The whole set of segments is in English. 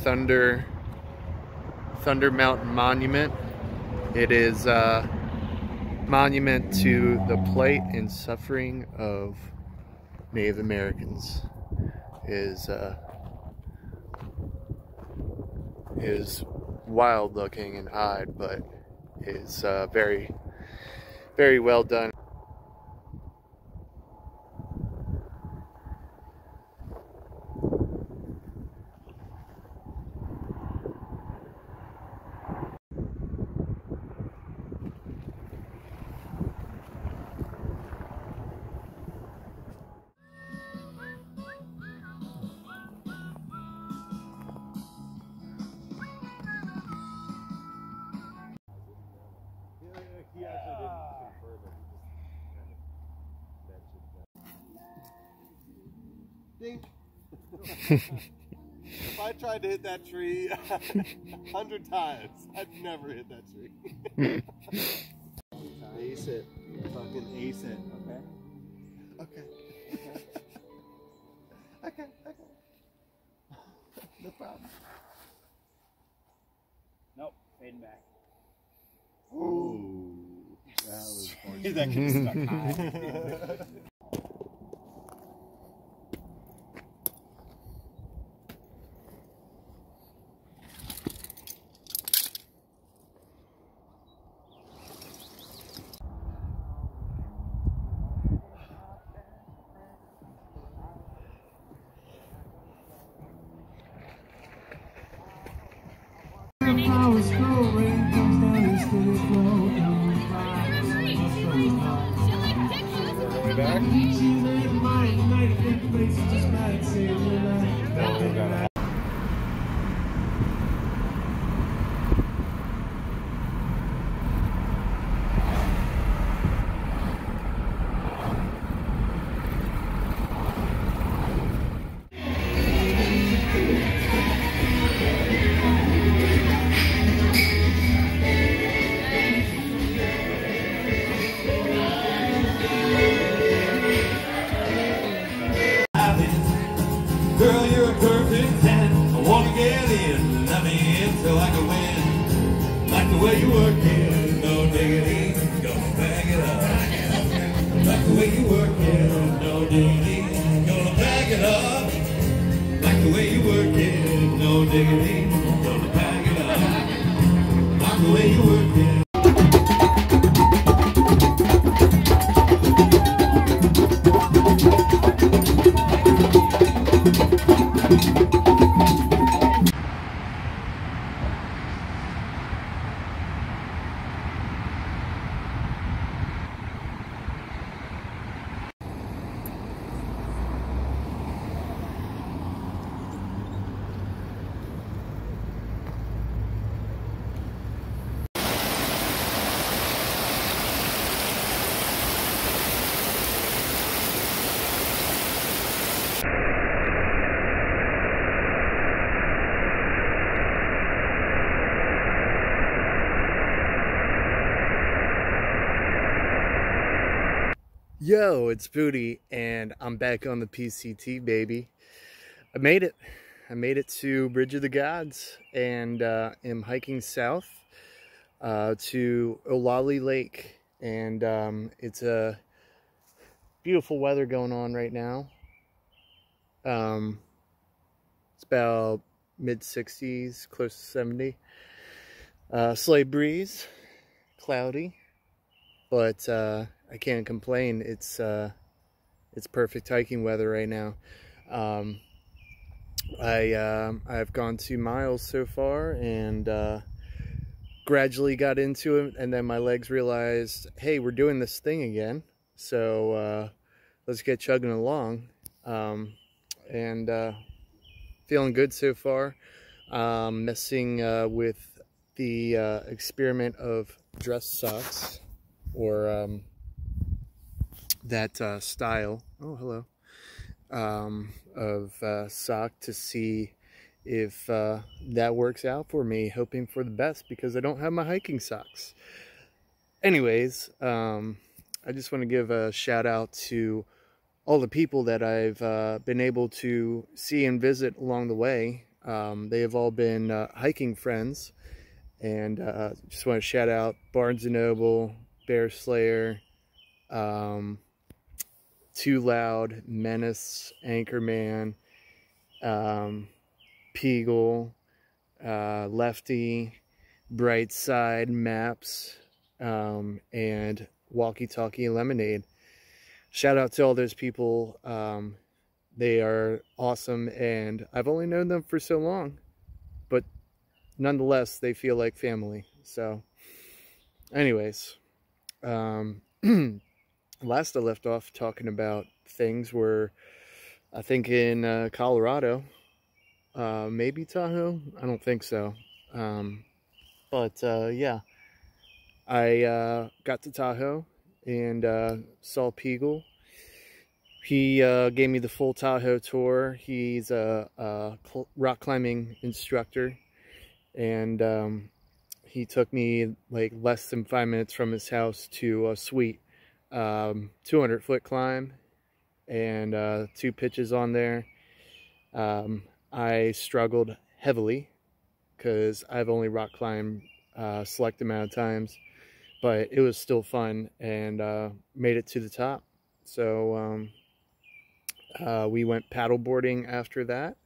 Thunder Mountain Monument. It is a monument to the plight and suffering of Native Americans. Is wild looking and odd, but is very, very well done. He actually didn't confirm it, he just kind of mentioned that. Dink! If I tried to hit that tree 100 times, I'd never hit that tree. Ace it. Fucking ace it, okay? Okay. Okay. No problem. Nope, fading back. Ooh. That was fortunate. That kid stuck high. Way back? Girl, you're a perfect 10. I wanna get in, let me in so I can win. Like the way you work it, no diggity, gonna bag it up. Like the way you work it, no diggity, gonna bag it up. Like the way you work it, no diggity, gonna bag it up. Like the way you work it. Yo, it's Booty, and I'm back on the PCT, baby. I made it. I made it to Bridge of the Gods, and am hiking south to Olali Lake. And it's a beautiful weather going on right now. It's about mid-60s, close to 70. Slight breeze, cloudy, but I can't complain. It's perfect hiking weather right now. I've gone 2 miles so far, and gradually got into it, and then my legs realized, hey, we're doing this thing again, so let's get chugging along. And feeling good so far. Messing with the experiment of dress socks, or that style, oh hello, of sock, to see if that works out for me. Hoping for the best, because I don't have my hiking socks. Anyways, I just want to give a shout out to all the people that I've been able to see and visit along the way. They have all been hiking friends, and just want to shout out Barnes & Noble, Bear Slayer, Too Loud, Menace, Anchorman, Peagle, Lefty, Brightside, Maps, and Walkie Talkie Lemonade. Shout out to all those people. They are awesome, and I've only known them for so long, but nonetheless, they feel like family. So, anyways, last I left off talking about things were, I think, in Colorado, maybe Tahoe. I don't think so. But yeah, I got to Tahoe and saw Peagle. He gave me the full Tahoe tour. He's a rock climbing instructor, and he took me like less than 5 minutes from his house to a sweet 200-foot climb and 2 pitches on there. I struggled heavily because I've only rock climbed a select amount of times, but it was still fun, and made it to the top. So we went paddleboarding after that,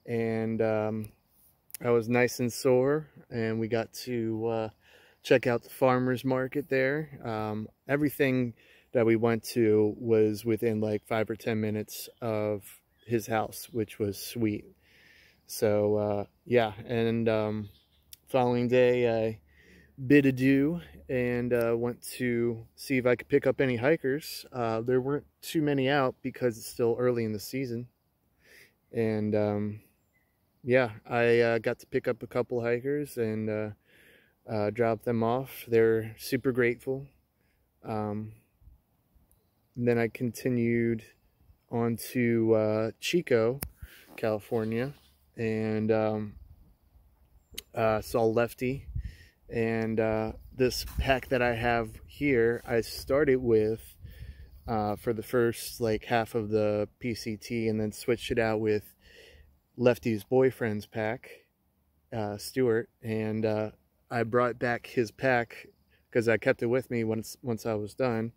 and I was nice and sore, and we got to check out the farmer's market there. Everything that we went to was within like 5 or 10 minutes of his house, which was sweet. So yeah, and following day I bid adieu and went to see if I could pick up any hikers. There weren't too many out because it's still early in the season, and yeah, I got to pick up a couple hikers and drop them off. They're super grateful. And then I continued on to Chico, California, and saw Lefty. And this pack that I have here, I started with for the first like half of the PCT, and then switched it out with Lefty's boyfriend's pack, Stuart, and I brought back his pack because I kept it with me once I was done,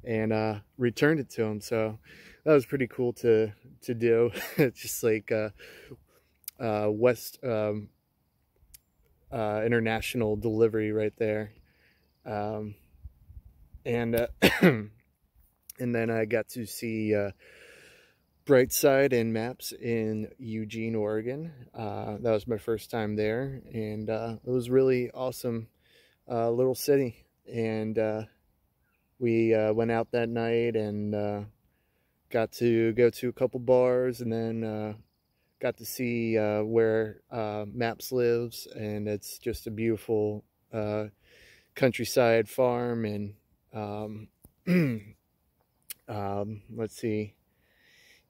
and returned it to him. So that was pretty cool to do. It's just like West international delivery right there, and and then I got to see Brightside and Maps in Eugene, Oregon. That was my first time there, and it was really awesome little city. And we went out that night and got to go to a couple bars, and then got to see where Maps lives, and it's just a beautiful countryside farm. And let's see.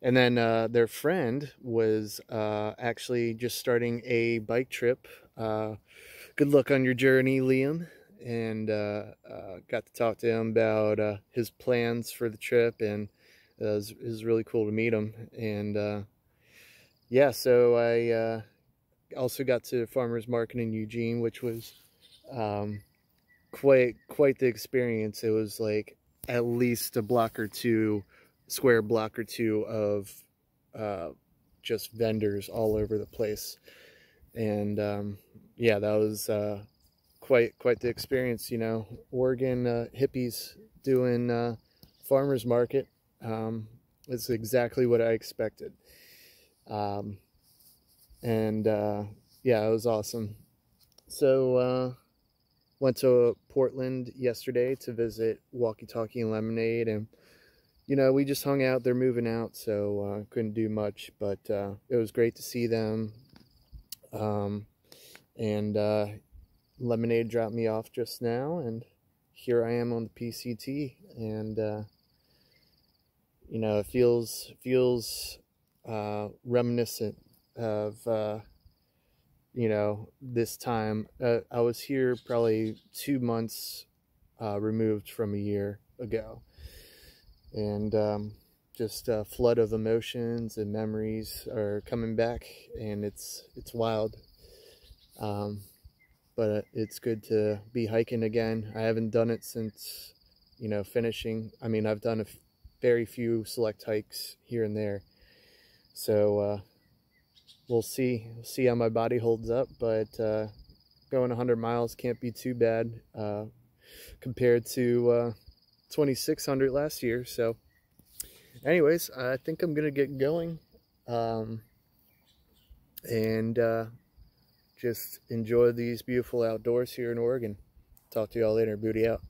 And then their friend was actually just starting a bike trip. Good luck on your journey, Liam. And got to talk to him about his plans for the trip, and it was really cool to meet him. And yeah, so I also got to farmers market in Eugene, which was quite the experience. It was like at least a square block or two of just vendors all over the place. And yeah, that was quite the experience. You know, Oregon hippies doing farmers market. It's exactly what I expected. And yeah, it was awesome. So went to Portland yesterday to visit Walkie Talkie and Lemonade, and you know, we just hung out. They're moving out, so couldn't do much, but it was great to see them. And Lemonade dropped me off just now, and here I am on the PCT. And you know, it feels reminiscent of you know, this time. I was here probably 2 months removed from a year ago, and just a flood of emotions and memories are coming back, and it's wild. But it's good to be hiking again. I haven't done it since, you know, finishing. I mean, I've done very few select hikes here and there. So we'll see how my body holds up. But going 100 miles can't be too bad compared to 2,600 last year. So anyways, I think I'm gonna get going and just enjoy these beautiful outdoors here in Oregon. Talk to y'all later. Booty out.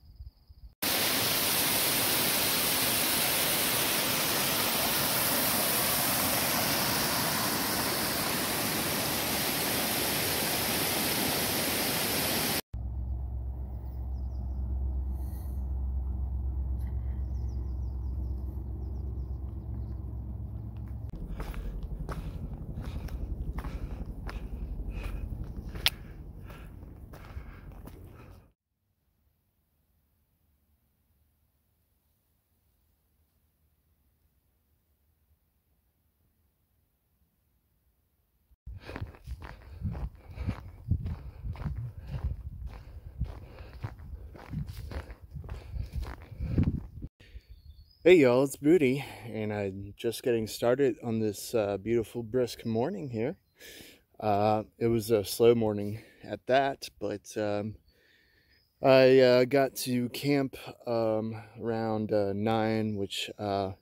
Hey y'all, it's Booty, and I'm just getting started on this beautiful brisk morning here. It was a slow morning at that, but I got to camp around 9, which at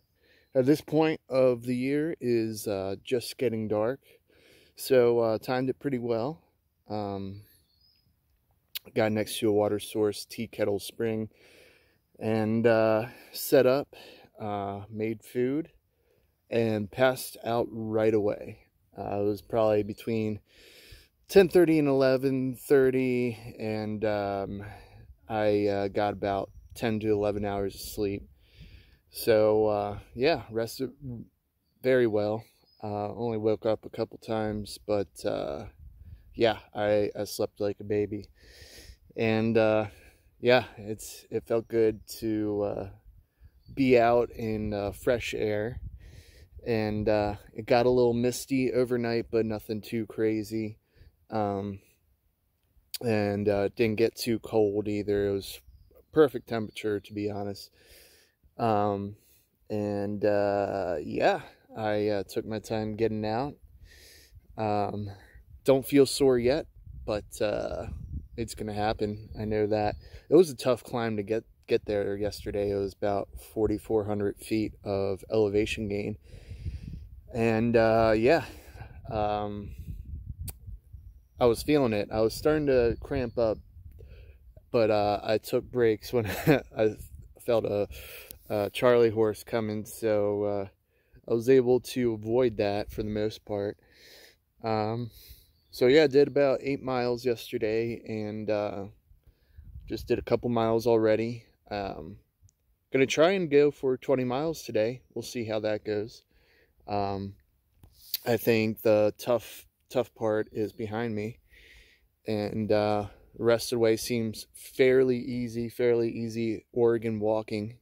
this point of the year is just getting dark, so timed it pretty well. Got next to a water source, Tea Kettle Spring, and set up, made food, and passed out right away. It was probably between 10:30 and 11:30, and I got about 10 to 11 hours of sleep. So yeah, rested very well. Only woke up a couple times, but yeah, I slept like a baby. And yeah, it felt good to be out in fresh air. And it got a little misty overnight, but nothing too crazy. And it didn't get too cold either. It was perfect temperature, to be honest. And yeah, I took my time getting out. Don't feel sore yet, but it's gonna happen. I know that. It was a tough climb to get there yesterday. It was about 4,400 feet of elevation gain, and yeah, I was feeling it. I was starting to cramp up, but I took breaks when I felt a Charlie horse coming, so I was able to avoid that for the most part. So yeah, I did about 8 miles yesterday, and just did a couple miles already. Gonna try and go for 20 miles today. We'll see how that goes. I think the tough part is behind me, and the rest of the way seems fairly easy Oregon walking.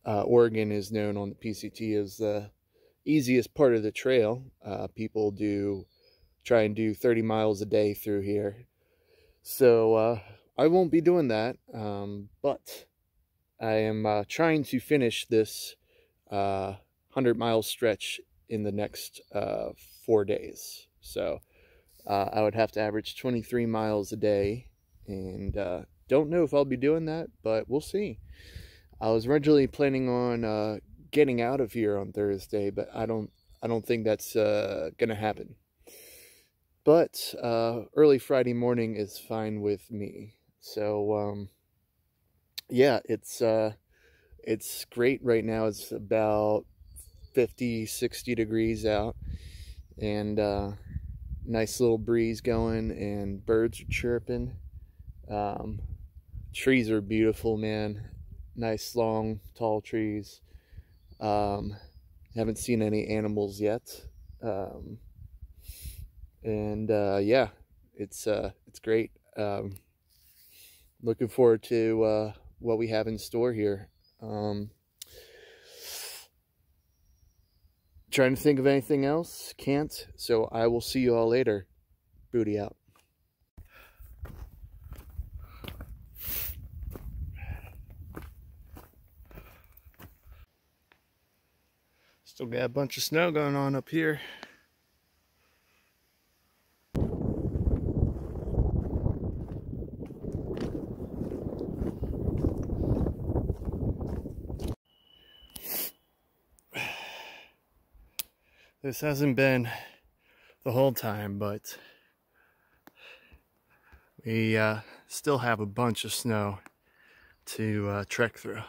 Oregon is known on the PCT as the easiest part of the trail. People try and do 30 miles a day through here. So I won't be doing that, but I am trying to finish this 100-mile stretch in the next 4 days. So I would have to average 23 miles a day, and don't know if I'll be doing that, but we'll see. I was originally planning on getting out of here on Thursday, but I don't think that's gonna happen. But early Friday morning is fine with me. So yeah, it's great right now. It's about 50-60 degrees out, and nice little breeze going, and birds are chirping. Trees are beautiful, man. Nice long tall trees. Haven't seen any animals yet. And yeah, it's great. Looking forward to what we have in store here. Trying to think of anything else. Can't. So I will see you all later. Booty out. Still got a bunch of snow going on up here. This hasn't been the whole time, but we still have a bunch of snow to trek through.